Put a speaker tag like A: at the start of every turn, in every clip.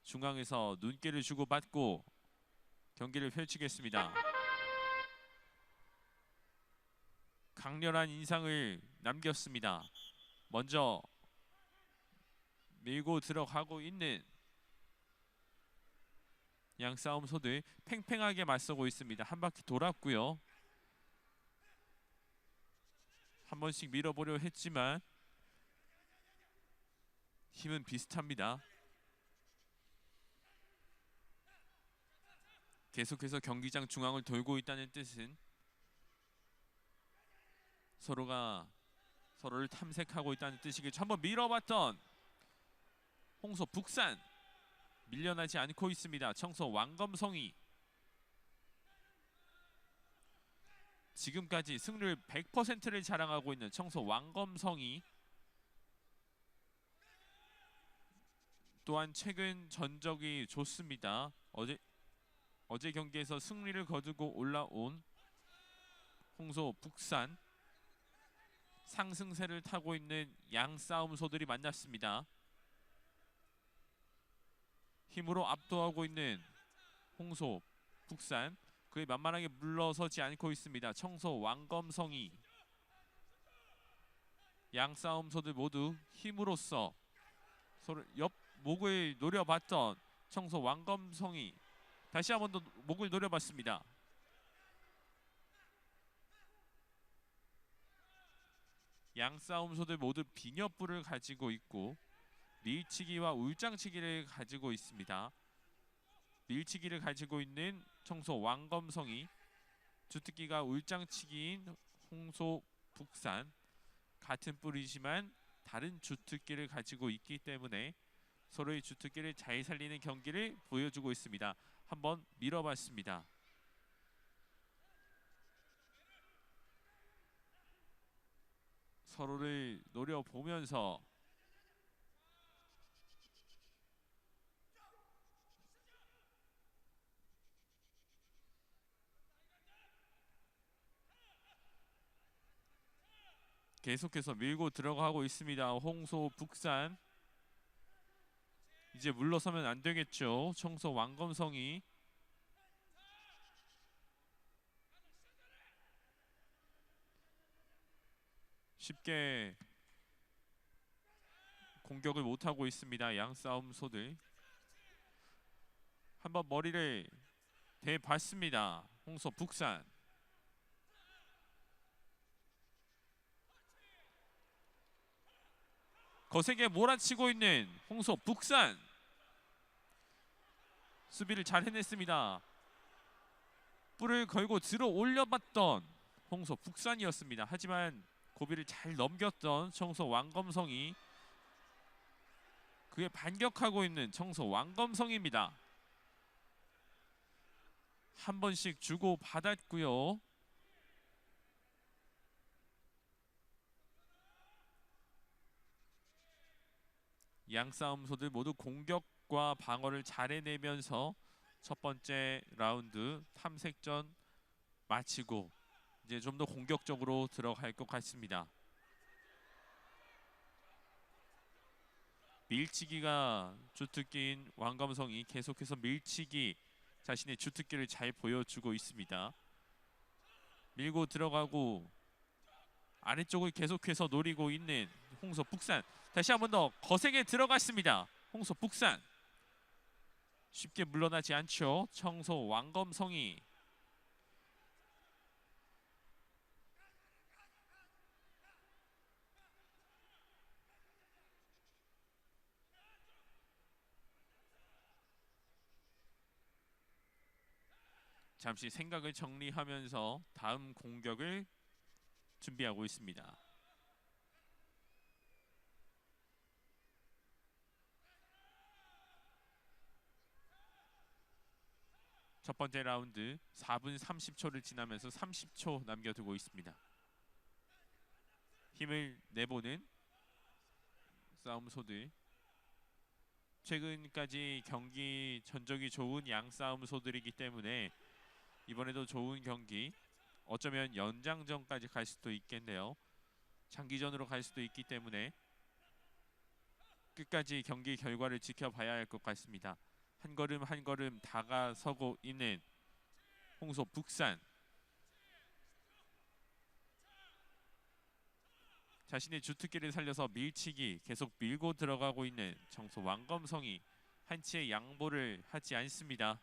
A: 중앙에서 눈길을 주고받고 경기를 펼치겠습니다. 강렬한 인상을 남겼습니다. 먼저 밀고 들어가고 있는 양 싸움소들 팽팽하게 맞서고 있습니다. 한 바퀴 돌았고요. 한 번씩 밀어보려 했지만 힘은 비슷합니다. 계속해서 경기장 중앙을 돌고 있다는 뜻은 서로가 서로를 탐색하고 있다는 뜻이겠죠. 한번 밀어봤던 홍소 북산 밀려나지 않고 있습니다. 청소 왕검성이 지금까지 승률 100%를 자랑하고 있는 청소 왕검성이 또한 최근 전적이 좋습니다. 어제 경기에서 승리를 거두고 올라온 홍소 북산 상승세를 타고 있는 양 싸움소들이 만났습니다. 힘으로 압도하고 있는 홍소 북산 그에 만만하게 물러서지 않고 있습니다. 청소 왕검성이 양 싸움소들 모두 힘으로써 서로 옆 목을 노려봤던 청소 왕검성이 다시 한 번 더 목을 노려봤습니다. 양 싸움소들 모두 비녀뿔을 가지고 있고 밀치기와 울장치기를 가지고 있습니다. 밀치기를 가지고 있는 청소 왕검성이, 주특기가 울장치기인 홍소 북산, 같은 뿔이지만 다른 주특기를 가지고 있기 때문에 서로의 주특기를 잘 살리는 경기를 보여주고 있습니다. 한번 밀어봤습니다. 서로를 노려보면서 계속해서 밀고 들어가고 있습니다. 홍소 북산 이제 물러서면 안 되겠죠. 청소 왕검성이 쉽게 공격을 못하고 있습니다. 양 싸움소들 한번 머리를 대봤습니다. 홍소 북산 거세게 몰아치고 있는 홍소 북산 수비를 잘 해냈습니다. 뿔을 걸고 들어 올려봤던 홍소 북산이었습니다. 하지만 고비를 잘 넘겼던 청소 왕검성이 그에 반격하고 있는 청소 왕검성입니다. 한 번씩 주고 받았고요. 양 싸움소들 모두 공격과 방어를 잘 해내면서 첫 번째 라운드 탐색전 마치고 이제 좀 더 공격적으로 들어갈 것 같습니다. 밀치기가 주특기인 왕검성이 계속해서 밀치기 자신의 주특기를 잘 보여주고 있습니다. 밀고 들어가고 아래쪽을 계속해서 노리고 있는 홍소 북산 다시 한 번 더 거세게 들어갔습니다. 홍소 북산 쉽게 물러나지 않죠. 청소 왕검성이 잠시 생각을 정리하면서 다음 공격을 준비하고 있습니다. 첫 번째 라운드 4분 30초를 지나면서 30초 남겨두고 있습니다. 힘을 내보는 싸움소들 최근까지 경기 전적이 좋은 양 싸움소들이기 때문에 이번에도 좋은 경기 어쩌면 연장전까지 갈 수도 있겠네요. 장기전으로 갈 수도 있기 때문에 끝까지 경기 결과를 지켜봐야 할 것 같습니다. 한 걸음 한 걸음 다가서고 있는 홍소 북산. 자신의 주특기를 살려서 밀치기 계속 밀고 들어가고 있는 청소 왕검성이 한치의 양보를 하지 않습니다.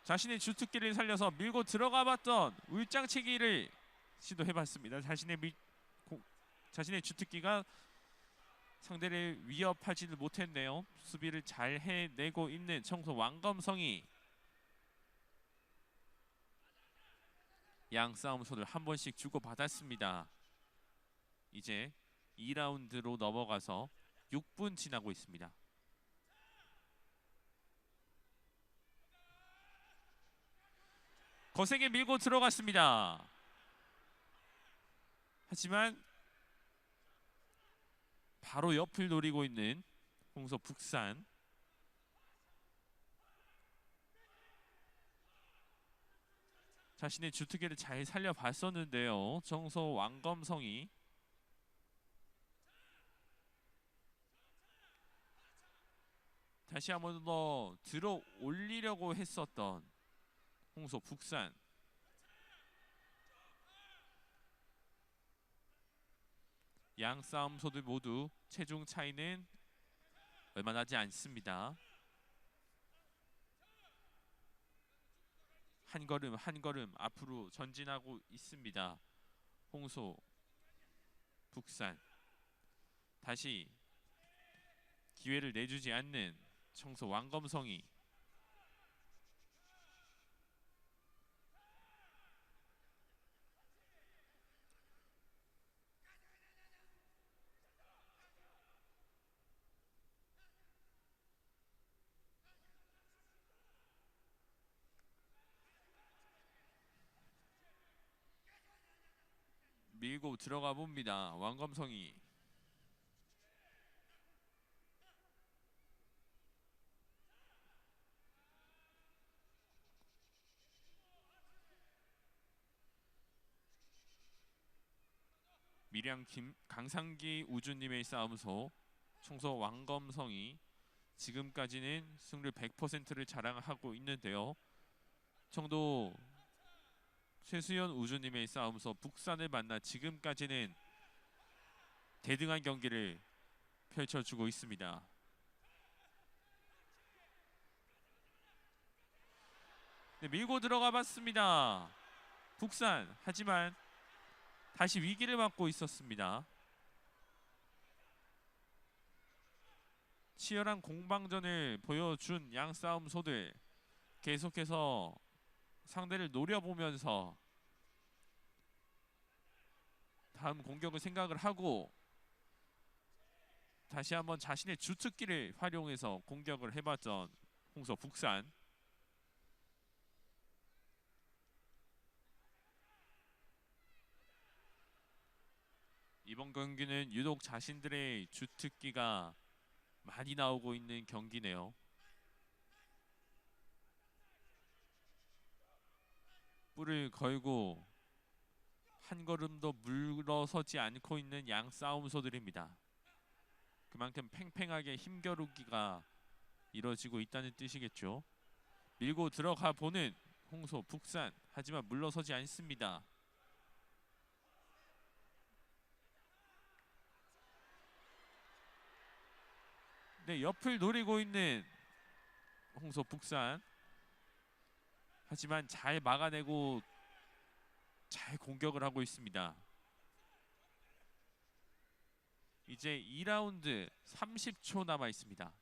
A: 자신의 주특기를 살려서 밀고 들어가봤던 울장치기를 시도해봤습니다. 자신의 주특기가 상대를 위협하지는 못했네요. 수비를 잘 해내고 있는 청소 왕검성이. 양 싸움손을 한 번씩 주고받았습니다. 이제 2라운드로 넘어가서 6분 지나고 있습니다. 거세게 밀고 들어갔습니다. 하지만 바로 옆을 노리고 있는 홍소 북산. 자신의 주특기를 잘 살려봤었는데요. 청소 왕검성이. 다시 한 번 더 들어 올리려고 했었던 홍소 북산. 양 싸움소들 모두 체중 차이는 얼마 나지 않습니다. 한 걸음 한 걸음 앞으로 전진하고 있습니다. 홍소 북산. 다시 기회를 내주지 않는 청소 왕검성이. 밀고 들어가 봅니다. 왕검성이. 밀양 강상기 우주님의 싸움소 청소 왕검성이 지금까지는 승률 100%를 자랑하고 있는데요. 청도 최수연 우주님의 싸움소 북산을 만나 지금까지는 대등한 경기를 펼쳐주고 있습니다. 네, 밀고 들어가 봤습니다. 북산. 하지만 다시 위기를 맞고 있었습니다. 치열한 공방전을 보여준 양 싸움소들. 계속해서 상대를 노려보면서 다음 공격을 생각을 하고 다시 한번 자신의 주특기를 활용해서 공격을 해봤던 홍소 북산. 이번 경기는 유독 자신들의 주특기가 많이 나오고 있는 경기네요. 뿔을 걸고 한 걸음도 물러서지 않고 있는 양 싸움소들입니다. 그만큼 팽팽하게 힘겨루기가 이루어지고 있다는 뜻이겠죠. 밀고 들어가 보는 홍소 북산. 하지만 물러서지 않습니다. 네, 옆을 노리고 있는 홍소 북산. 하지만 잘 막아내고 잘 공격을 하고 있습니다. 이제 2라운드 30초 남아 있습니다.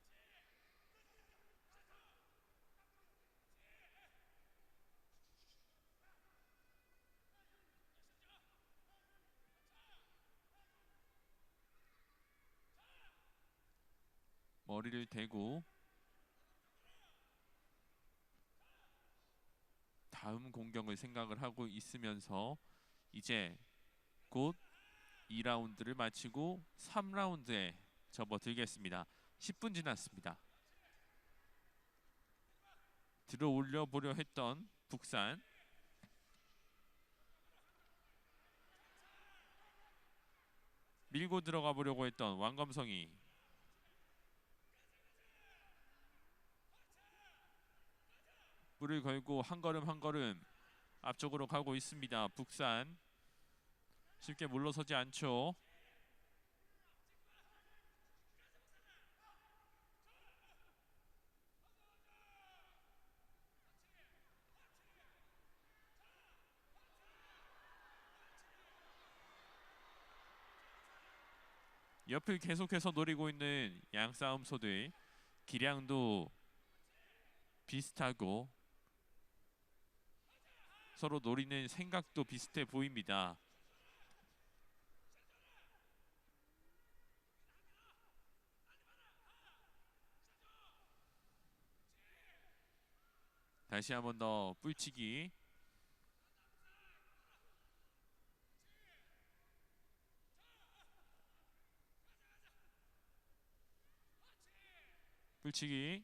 A: 머리를 대고 다음 공격을 생각을 하고 있으면서 이제 곧 2라운드를 마치고 3라운드에 접어들겠습니다. 10분 지났습니다. 들어 올려 보려 했던 북산. 밀고 들어가 보려고 했던 왕검성이. 불을 걸고 한 걸음 한 걸음 앞쪽으로 가고 있습니다. 북산 쉽게 물러서지 않죠. 옆을 계속해서 노리고 있는 양싸움소들. 기량도 비슷하고 서로 노리는 생각도 비슷해 보입니다. 다시 한 번 더 뿔치기. 뿔치기.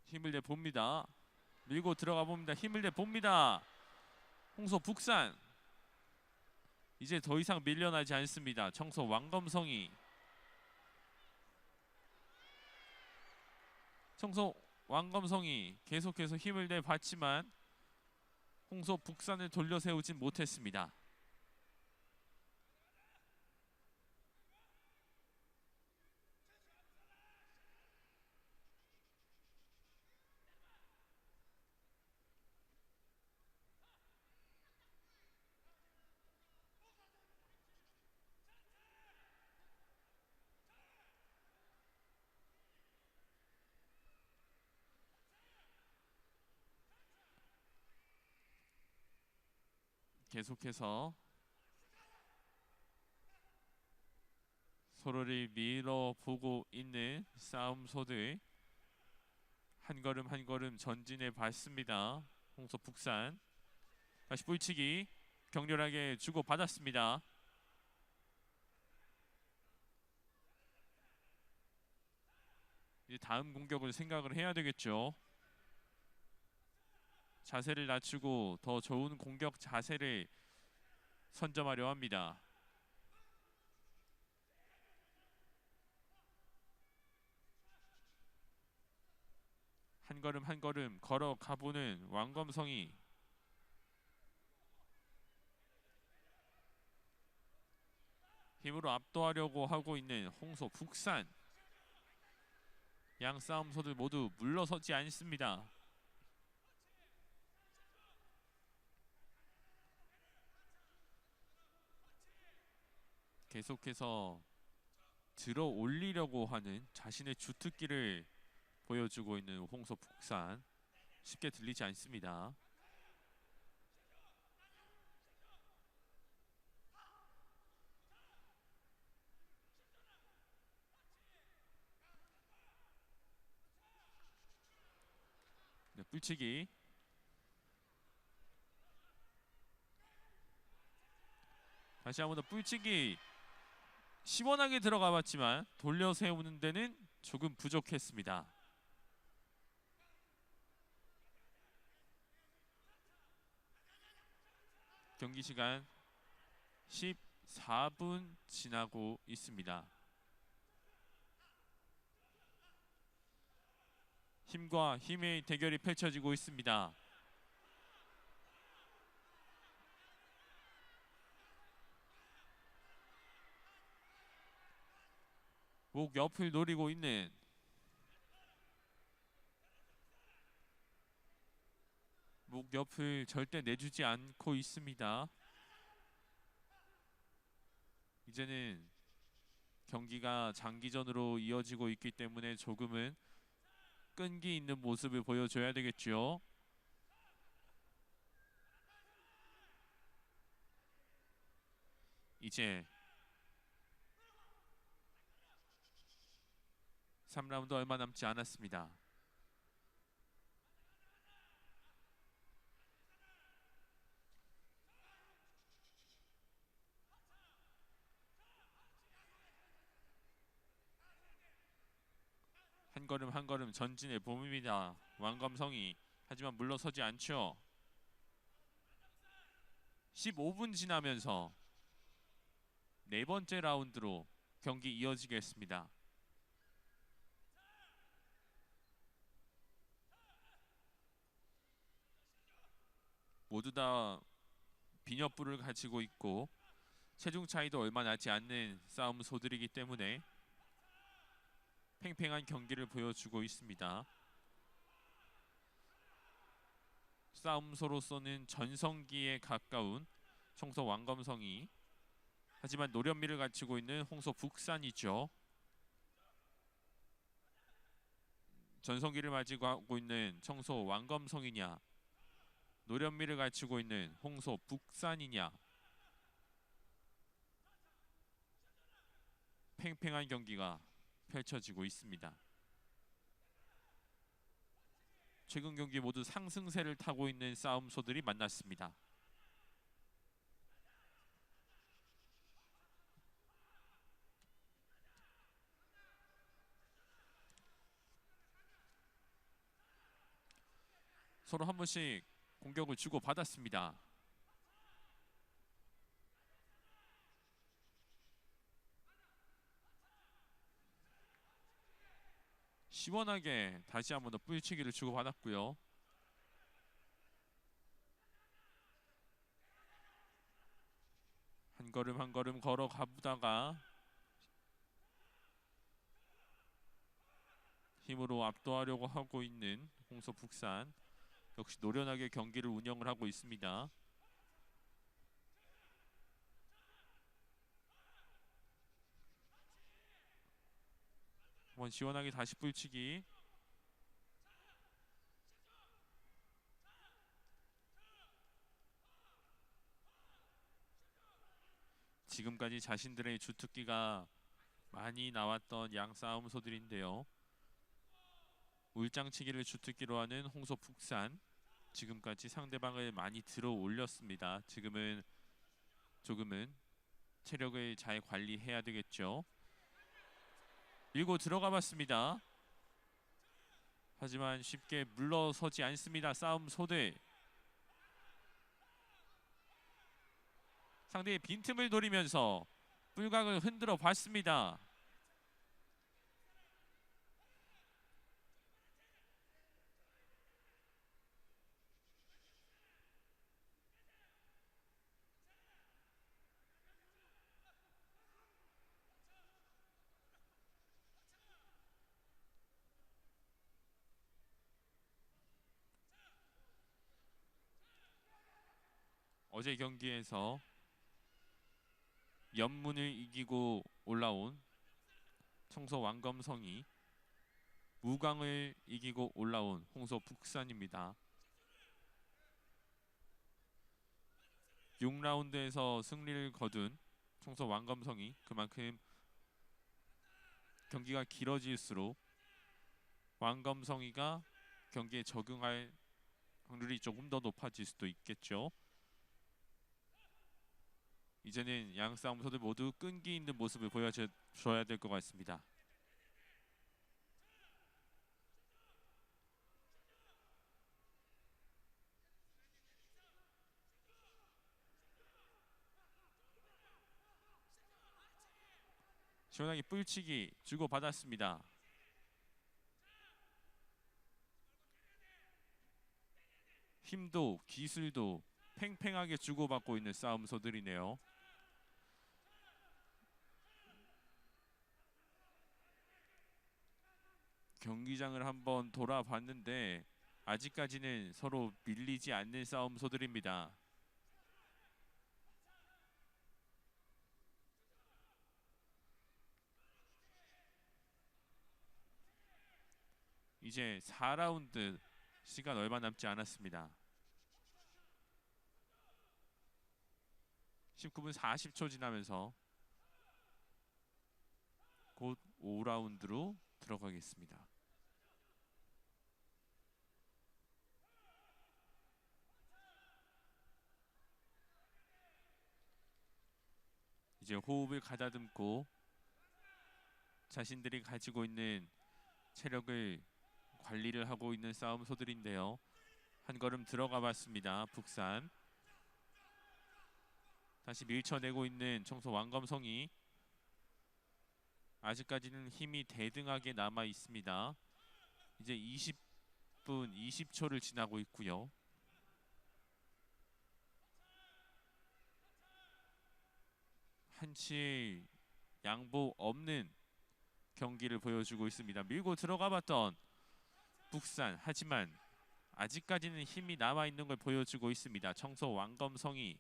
A: 힘을 내 봅니다. 밀고 들어가 봅니다. 힘을 내 봅니다. 홍소 북산. 이제 더 이상 밀려나지 않습니다. 청소 왕검성이. 청소 왕검성이 계속해서 힘을 내 봤지만 홍소 북산을 돌려 세우진 못했습니다. 계속해서 서로를 밀어보고 있는 싸움소들. 한 걸음 한 걸음 전진해 봤습니다. 홍소 북산. 다시 뿔치기. 격렬하게 주고받았습니다. 이제 다음 공격을 생각을 해야 되겠죠. 자세를 낮추고 더 좋은 공격 자세를 선점하려 합니다. 한 걸음 한 걸음 걸어가보는 왕검성이. 힘으로 압도하려고 하고 있는 홍소 북산. 양 싸움소들 모두 물러서지 않습니다. 계속해서 들어 올리려고 하는 자신의 주특기를 보여주고 있는 홍소 북산. 쉽게 들리지 않습니다. 네, 뿔치기. 다시 한 번 더 뿔치기. 시원하게 들어가 봤지만 돌려 세우는 데는 조금 부족했습니다. 경기 시간 14분 지나고 있습니다. 힘과 힘의 대결이 펼쳐지고 있습니다. 목 옆을 노리고 있는 목 옆을 절대 내주지 않고 있습니다. 이제는 경기가 장기전으로 이어지고 있기 때문에 조금은 끈기 있는 모습을 보여줘야 되겠죠. 이제 3라운드 얼마 남지 않았습니다. 걸음 한 걸음 전진의 봄입니다. 왕검성이. 하지만 물러서지 않죠. 15분 지나면서 네 번째 라운드로 경기 이어지겠습니다. 모두 다 비녀불을 가지고 있고 체중 차이도 얼마 나지 않는 싸움소들이기 때문에 팽팽한 경기를 보여주고 있습니다. 싸움소로서는 전성기에 가까운 청소 왕검성이, 하지만 노련미를 갖추고 있는 홍소 북산이죠. 전성기를 가지고 있는 청소 왕검성이냐, 노련미를 갖추고 있는 홍소 북산이냐. 팽팽한 경기가 펼쳐지고 있습니다. 최근 경기 모두 상승세를 타고 있는 싸움소들이 만났습니다. 서로 한 번씩 공격을 주고 받았습니다. 시원하게 다시 한 번 더 뿌리치기를 주고 받았고요. 한 걸음 한 걸음 걸어가보다가 힘으로 압도하려고 하고 있는 홍소 북산, 역시 노련하게 경기를 운영을 하고 있습니다. 한번 시원하게 다시 뿌리치기. 지금까지 자신들의 주특기가 많이 나왔던 양 싸움소들인데요. 울장치기를 주특기로 하는 홍소 북산, 지금까지 상대방을 많이 들어 올렸습니다. 지금은 조금은 체력을 잘 관리해야 되겠죠. 밀고 들어가 봤습니다. 하지만 쉽게 물러서지 않습니다. 싸움소들. 상대의 빈틈을 노리면서 뿔각을 흔들어 봤습니다. 어제 경기에서 연문을 이기고 올라온 청소 왕검성이 무광을 이기고 올라온 홍소 북산입니다. 6라운드에서 승리를 거둔 청소 왕검성이 그만큼 경기가 길어질수록 왕검성이가 경기에 적응할 확률이 조금 더 높아질 수도 있겠죠. 이제는 양 싸움소들 모두 끈기 있는 모습을 보여줘야 될 것 같습니다. 시원하게 뿔치기 주고받았습니다. 힘도 기술도 팽팽하게 주고받고 있는 싸움소들이네요. 경기장을 한번 돌아봤는데 아직까지는 서로 밀리지 않는 싸움소들입니다. 이제 4라운드 시간 얼마 남지 않았습니다. 19분 40초 지나면서 곧 5라운드로 들어가겠습니다. 이제 호흡을 가다듬고 자신들이 가지고 있는 체력을 관리를 하고 있는 싸움소들인데요. 한 걸음 들어가 봤습니다. 북산. 다시 밀쳐내고 있는 청소 왕검성이. 아직까지는 힘이 대등하게 남아 있습니다. 이제 20분 20초를 지나고 있고요. 한치 양보 없는 경기를 보여주고 있습니다. 밀고 들어가 봤던 북산. 하지만 아직까지는 힘이 남아 있는 걸 보여주고 있습니다. 청소 왕검성이.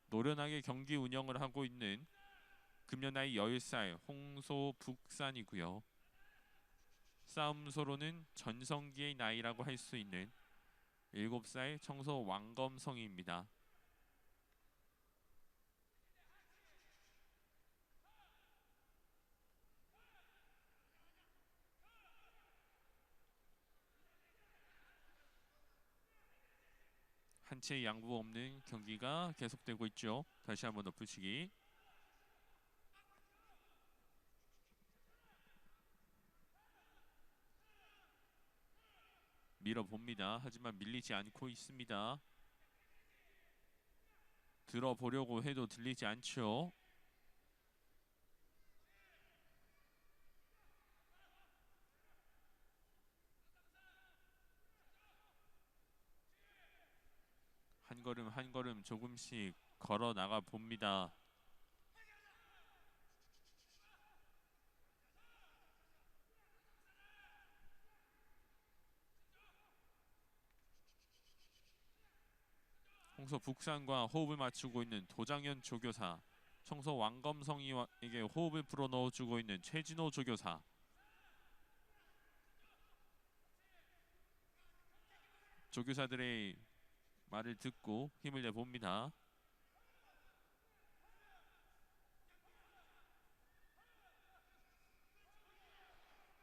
A: 노련하게 경기 운영을 하고 있는 금년 나이 10살 홍소 북산이고요. 싸움소로는 전성기의 나이라고 할 수 있는 7살 청소 왕검성입니다. 한치의 양보 없는 경기가 계속되고 있죠. 다시 한번 엎으시기. 밀어봅니다. 하지만 밀리지 않고 있습니다. 들어보려고 해도 들리지 않죠. 한 걸음 한 걸음 조금씩 걸어 나가 봅니다. 홍소 북산과 호흡을 맞추고 있는 도장현 조교사. 청소 왕검성이에게 호흡을 불어 넣어주고 있는 최진호 조교사. 조교사들의 말을 듣고 힘을 내봅니다.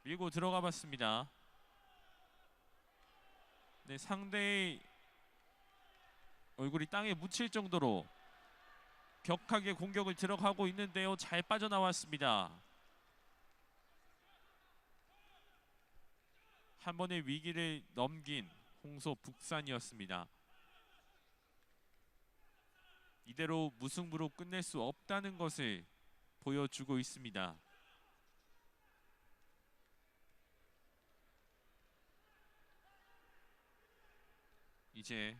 A: 밀고 들어가 봤습니다. 네, 상대의 얼굴이 땅에 묻힐 정도로 격하게 공격을 들어가고 있는데요. 잘 빠져나왔습니다. 한 번의 위기를 넘긴 홍소 북산이었습니다. 이대로 무승부로 끝낼 수 없다는 것을 보여주고 있습니다. 이제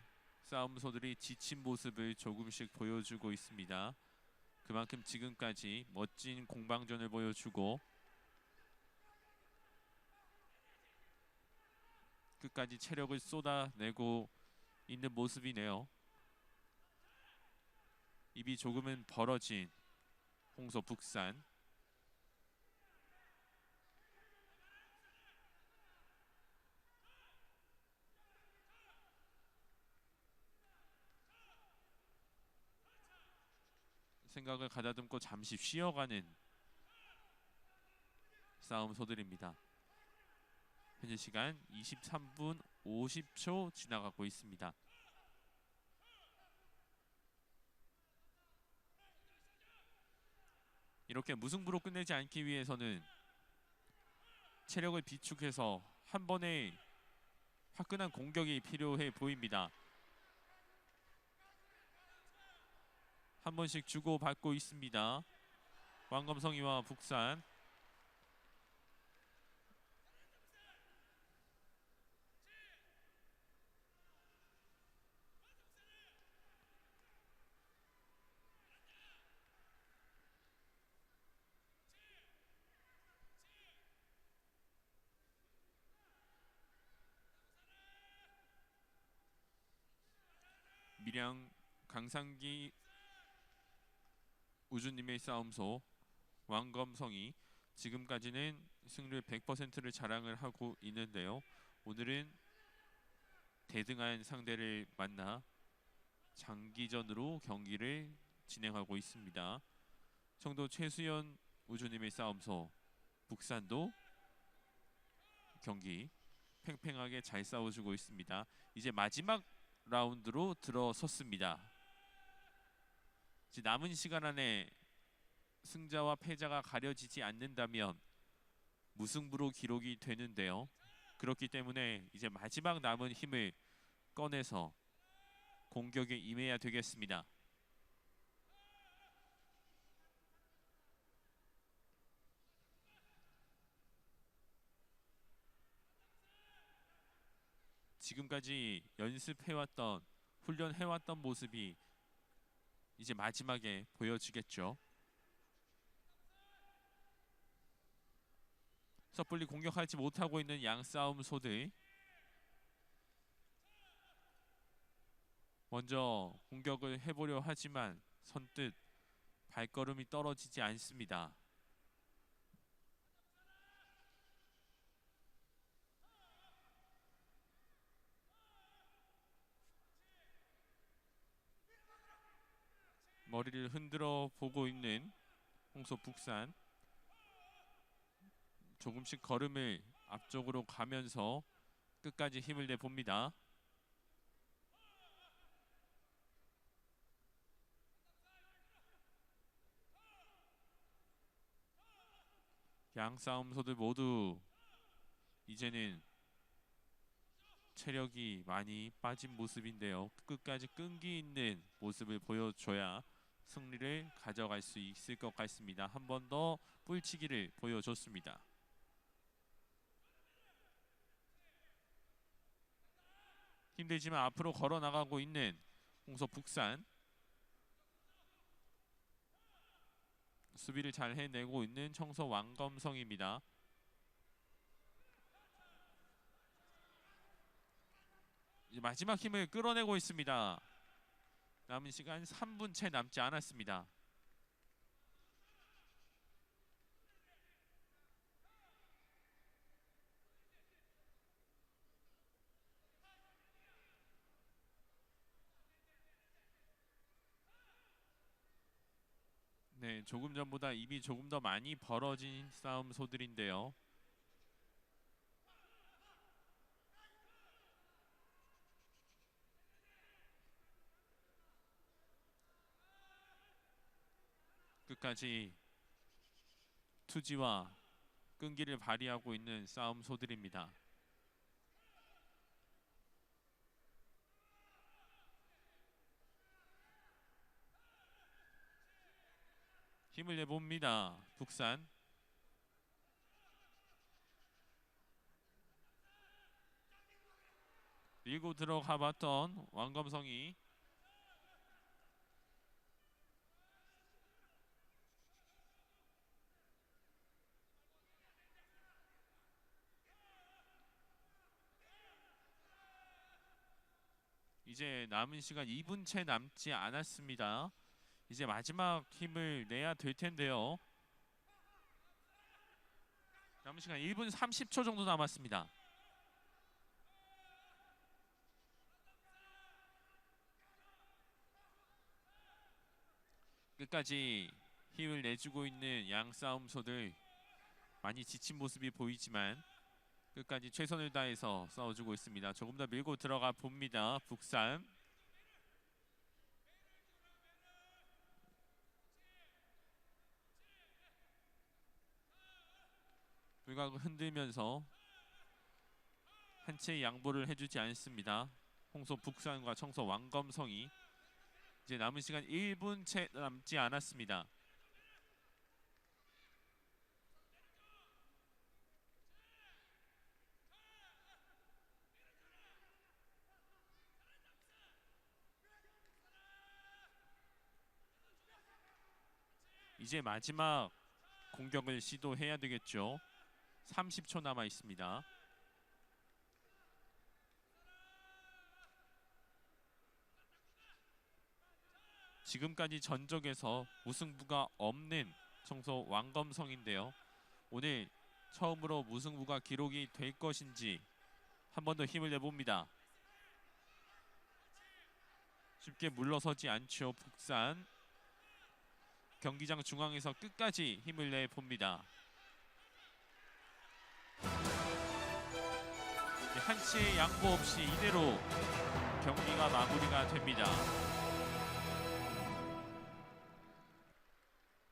A: 싸움소들이 지친 모습을 조금씩 보여주고 있습니다. 그만큼 지금까지 멋진 공방전을 보여주고 끝까지 체력을 쏟아내고 있는 모습이네요. 입이 조금은 벌어진 홍소 북산. 생각을 가다듬고 잠시 쉬어가는 싸움소들입니다. 현재 시간 23분 50초 지나가고 있습니다. 이렇게 무승부로 끝내지 않기 위해서는 체력을 비축해서 한 번의 화끈한 공격이 필요해 보입니다. 한 번씩 주고받고 있습니다. 왕검성이와 북산. 밀양 강상기 우주님의 싸움소 왕검성이 지금까지는 승률 100%를 자랑을 하고 있는데요. 오늘은 대등한 상대를 만나 장기전으로 경기를 진행하고 있습니다. 청도 최수연 우주님의 싸움소 북산도 경기 팽팽하게 잘 싸워주고 있습니다. 이제 마지막 라운드로 들어섰습니다. 이제 남은 시간 안에 승자와 패자가 가려지지 않는다면 무승부로 기록이 되는데요. 그렇기 때문에 이제 마지막 남은 힘을 꺼내서 공격에 임해야 되겠습니다. 지금까지 연습해왔던 훈련해왔던 모습이 이제 마지막에 보여지겠죠. 섣불리 공격하지 못하고 있는 양 싸움소들. 먼저 공격을 해보려 하지만 선뜻 발걸음이 떨어지지 않습니다. 머리를 흔들어 보고 있는 홍소북산. 조금씩 걸음을 앞쪽으로 가면서 끝까지 힘을 내봅니다. 양 싸움소들 모두 이제는 체력이 많이 빠진 모습인데요. 끝까지 끈기 있는 모습을 보여줘야 승리를 가져갈 수 있을 것 같습니다. 한 번 더 뿔치기를 보여줬습니다. 힘들지만 앞으로 걸어 나가고 있는 홍서북산. 수비를 잘 해내고 있는 청소 왕검성입니다. 이제 마지막 힘을 끌어내고 있습니다. 남은 시간 3분 채 남지 않았습니다. 네, 조금 전보다 입이 조금 더 많이 벌어진 싸움소들인데요. 끝까지 투지와 끈기를 발휘하고 있는 싸움소들입니다. 힘을 내봅니다. 북산. 밀고 들어가 봤던 왕검성이. 이제 남은 시간 2분 채 남지 않았습니다. 이제 마지막 힘을 내야 될 텐데요. 남은 시간 1분 30초 정도 남았습니다. 끝까지 힘을 내주고 있는 양 싸움소들. 많이 지친 모습이 보이지만 끝까지 최선을 다해서 싸워주고 있습니다. 조금 더 밀고 들어가 봅니다. 북산. 불각을 흔들면서 한 채 양보를 해주지 않습니다. 홍소 북산과 청소 왕검성이. 이제 남은 시간 1분 채 남지 않았습니다. 이제 마지막 공격을 시도해야 되겠죠. 30초 남아 있습니다. 지금까지 전적에서 무승부가 없는 청소 왕검성인데요. 오늘 처음으로 무승부가 기록이 될 것인지 한 번 더 힘을 내봅니다. 쉽게 물러서지 않죠. 북산. 경기장 중앙에서 끝까지 힘을 내봅니다. 한치의 양보 없이 이대로 경기가 마무리가 됩니다.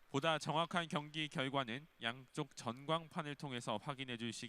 A: 보다 정확한 경기 결과는 양쪽 전광판을 통해서 확인해 주시기